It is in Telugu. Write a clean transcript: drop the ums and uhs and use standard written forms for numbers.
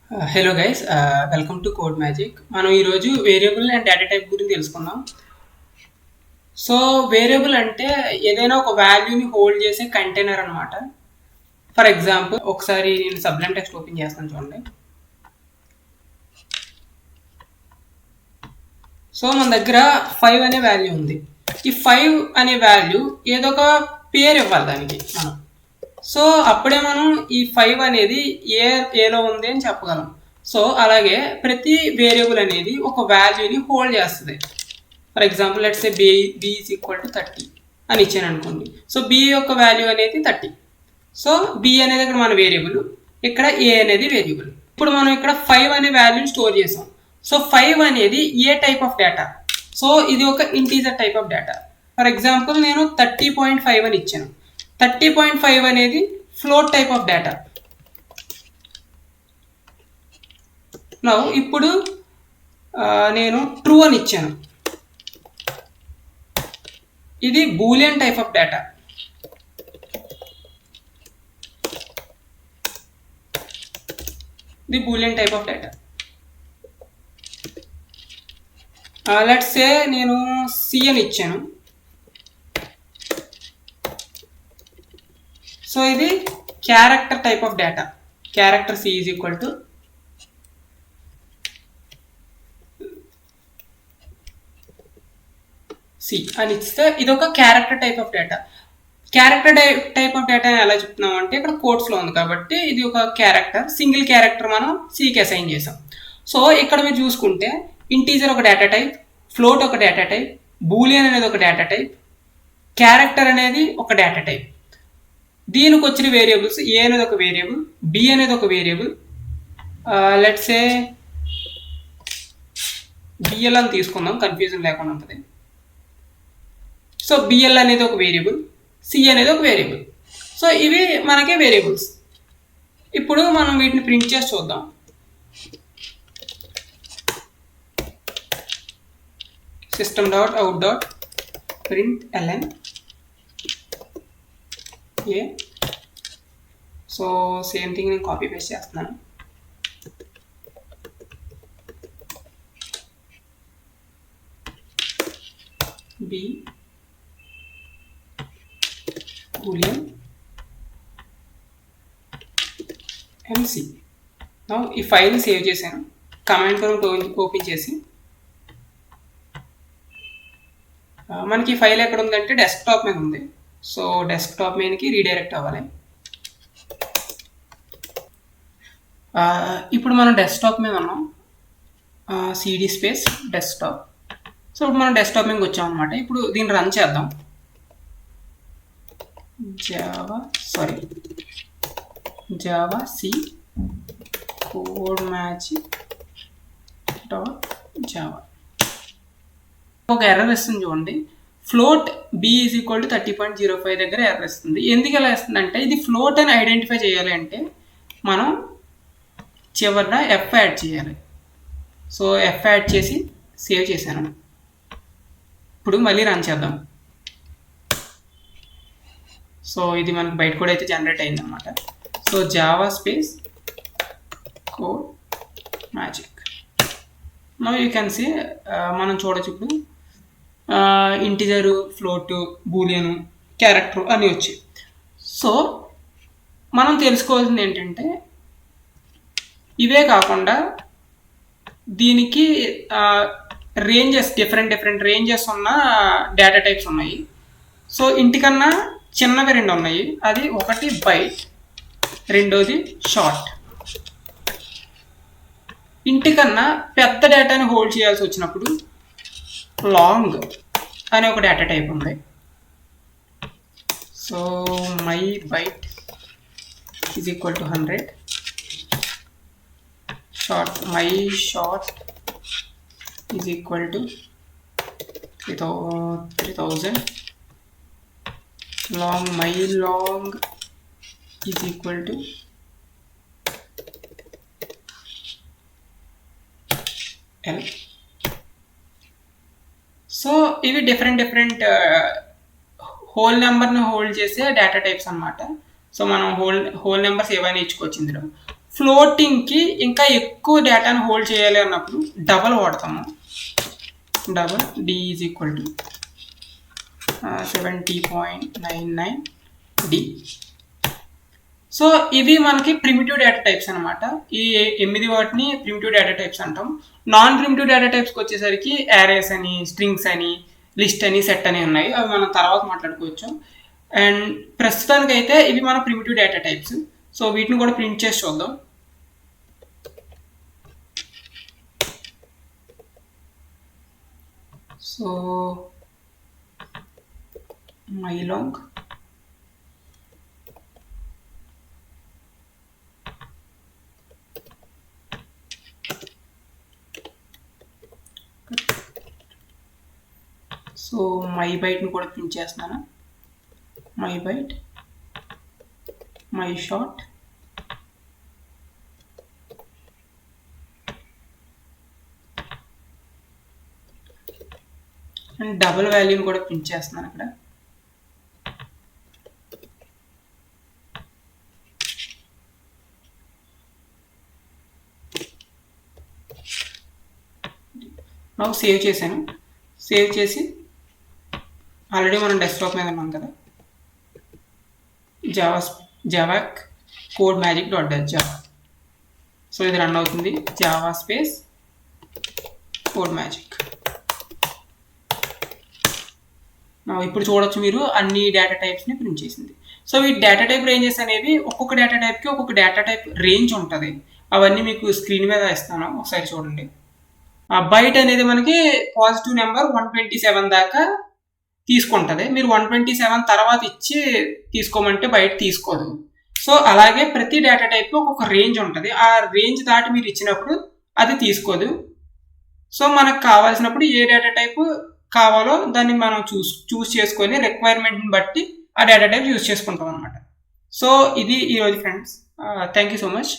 Hello guys, welcome to code magic. మనం ఈరోజు వేరియబుల్ అండ్ డేటా టైప్ గురించి తెలుసుకుందాం. సో వేరియబుల్ అంటే ఏదైనా ఒక వాల్యూని హోల్డ్ చేసే కంటైనర్ అనమాట. ఫర్ ఎగ్జాంపుల్ ఒకసారి నేను సబ్లైమ్ టెక్స్ట్ ఓపెన్ చేస్తాను చూడండి. సో మన దగ్గర 5 అనే వాల్యూ ఉంది. ఈ 5 అనే వాల్యూ ఏదో ఒక పేరు ఇవ్వాలి దానికి మనం. సో అప్పుడే మనం ఈ 5 అనేది ఏలో ఉంది అని చెప్పగలం. సో అలాగే ప్రతి వేరియబుల్ అనేది ఒక వాల్యూని హోల్డ్ చేస్తుంది. For example let's say B is equal to 30 అని ఇచ్చాను అనుకోండి. సో బి యొక్క వాల్యూ అనేది 30. సో బి అనేది ఇక్కడ మన వేరియబుల్, ఇక్కడ ఏ అనేది వేరియబుల్. ఇప్పుడు మనం ఇక్కడ 5 అనే వాల్యూని స్టోర్ చేసాం. సో 5 అనేది a type of data. So ఇది ఒక integer type of data. For example నేను 30.5 అని ఇచ్చాను. 30.5 అనేది float type of data. Now ఇప్పుడు నేను ట్రూ అని ఇచ్చాను. ఇది బూలియన్ టైప్ ఆఫ్ డేటా. ఇది boolean type of data. Let's say నేను సి అని ఇచ్చాను. సో ఇది character type of data. Character C is equal to C అని ఇస్తే ఇది ఒక character type of data. Character type of data ఎలా చెప్తున్నాం అంటే ఇక్కడ కోట్స్లో ఉంది కాబట్టి ఇది ఒక క్యారెక్టర్, సింగిల్ క్యారెక్టర్ మనం సికి అసైన్ చేసాం. సో ఇక్కడ మీరు చూసుకుంటే ఇంటీజర్ ఒక డేటా టైప్, ఫ్లోట్ ఒక డేటా టైప్, బూలియన్ అనేది ఒక డేటా టైప్, క్యారెక్టర్ అనేది ఒక డేటా టైప్. దీనికి వచ్చిన వేరియబుల్స్ ఏ అనేది ఒక వేరియబుల్, బి అనేది ఒక వేరియబుల్. లెట్స్ సే బిఎల్ అని తీసుకుందాం, కన్ఫ్యూజన్ లేకుండా ఉంటుంది. సో బిఎల్ అనేది ఒక వేరియబుల్, సి అనేది ఒక వేరియబుల్. సో ఇవి మనకే వేరియబుల్స్. ఇప్పుడు మనం వీటిని ప్రింట్ చేసి చూద్దాం. system.out.println A. So same thing నేను కాపీ పేస్ట్ చేస్తున్నాను. బి బూలియన్ ఎంసి. ఈ ఫైల్ సేవ్ చేశాను. కమాండ్ ప్రాంప్ట్ ఓపెన్ చేసి మనకి ఫైల్ ఎక్కడ ఉందంటే డెస్క్టాప్ మీద ఉంది. సో డెస్క్టాప్ మీదకి రీడైరెక్ట్ అవ్వాలి. ఇప్పుడు మనం డెస్క్టాప్ మీద ఉన్నాం. CD space desktop. సో ఇప్పుడు మనం డెస్క్టాప్ మీదకి వచ్చాం అనమాట. ఇప్పుడు దీన్ని రన్ చేద్దాం. Java C code magic dot Java. ఒక ఎర్రర్ ఇస్తుంది చూడండి. Float B is equal to 30.05 దగ్గర ఎర్రర్ ఇస్తుంది. ఎందుకు ఎలా ఇస్తుంది అంటే ఇది ఫ్లోట్ అని ఐడెంటిఫై చేయాలి అంటే మనం చివరిన ఎఫ్ యాడ్ చేయాలి. సో ఎఫ్ యాడ్ చేసి సేవ్ చేశాను. ఇప్పుడు మళ్ళీ రన్ చేద్దాం. సో ఇది మనకు బయట కూడా అయితే జనరేట్ అయింది అనమాట. So Java space code magic. Now you can see మనం చూడొచ్చు ఇప్పుడు ఇంటిజరు, ఫ్లోట్, బూలియను, క్యారెక్టర్ అని వచ్చాయి. సో మనం తెలుసుకోవాల్సింది ఏంటంటే ఇవే కాకుండా దీనికి రేంజెస్, డిఫరెంట్ రేంజెస్ ఉన్న డేటా టైప్స్ ఉన్నాయి. సో ఇంటికన్నా చిన్నవి 2 ఉన్నాయి. అది ఒకటి బైట్, రెండోది షార్ట్. ఇంటికన్నా పెద్ద డేటాని హోల్డ్ చేయాల్సి వచ్చినప్పుడు లాంగ్ అనే ఒక డేటా టైప్ ఉంది. So my byte is equal to 100. My short is equal to 3000. My long is equal to L. So ఇవి డిఫరెంట్ హోల్ నెంబర్ని హోల్డ్ చేసే డేటా టైప్స్ అనమాట. సో మనం హోల్ నెంబర్స్ ఏవైనా ఇచ్చుకోవచ్చు ఇందులో. ఫ్లోటింగ్కి ఇంకా ఎక్కువ డేటాను హోల్డ్ చేయాలి అన్నప్పుడు డబల్ వాడతాము. Double D is equal to 70.99 D. So ఇవి మనకి ప్రిమిటివ్ డేటా టైప్స్ అనమాట. ఈ 8 వాటిని ప్రిమిటివ్ డేటా టైప్స్ అంటాం. నాన్ ప్రిమిటివ్ డేటా టైప్స్కి వచ్చేసరికి యారేస్ అని, స్ట్రింగ్స్ అని, లిస్ట్ అని, సెట్ అని ఉన్నాయి. అవి మనం తర్వాత మాట్లాడుకోవచ్చు. అండ్ ప్రస్తుతానికి అయితే ఇవి మన ప్రిమిటివ్ డేటా టైప్స్. సో వీటిని కూడా ప్రింట్ చేసి చూద్దాం. సో mylong సో mybyte ని కూడా ప్రింట్ చేస్తున్నాను. mybyte, myshort, అండ్ డబుల్ వాల్యూని కూడా ప్రింట్ చేస్తున్నాను ఇక్కడ. నాకు సేవ్ చేశాను. సేవ్ చేసి ఆల్రెడీ మనం డెస్క్టాప్ మీద ఉన్నాం కదా, Java code magic .Java. So ఇది రన్ అవుతుంది. Java space code magic. ఇప్పుడు చూడొచ్చు మీరు అన్ని డేటా టైప్స్ని ప్రింట్ చేసింది. సో ఈ డేటా టైప్ రేంజెస్ అనేవి ఒక్కొక్క డేటా టైప్కి ఒక్కొక్క డేటా టైప్ రేంజ్ ఉంటుంది. అవన్నీ మీకు స్క్రీన్ మీద ఇస్తాను, ఒకసారి చూడండి. బైట్ అనేది మనకి పాజిటివ్ నెంబర్ 127 దాకా తీసుకుంటుంది. మీరు 127 తర్వాత ఇచ్చి తీసుకోమంటే బైట్ తీసుకోదు. సో అలాగే ప్రతి డేటా టైప్ ఒక్కొక్క రేంజ్ ఉంటుంది. ఆ రేంజ్ దాటి మీరు ఇచ్చినప్పుడు అది తీసుకోదు. సో మనకు కావాల్సినప్పుడు ఏ డేటా టైప్ కావాలో దాన్ని మనం చూస్ చేసుకొని రిక్వైర్మెంట్ని బట్టి ఆ డేటా టైప్ యూజ్ చేసుకుంటాం అనమాట. సో ఇది ఈరోజు friends. Thank you so much.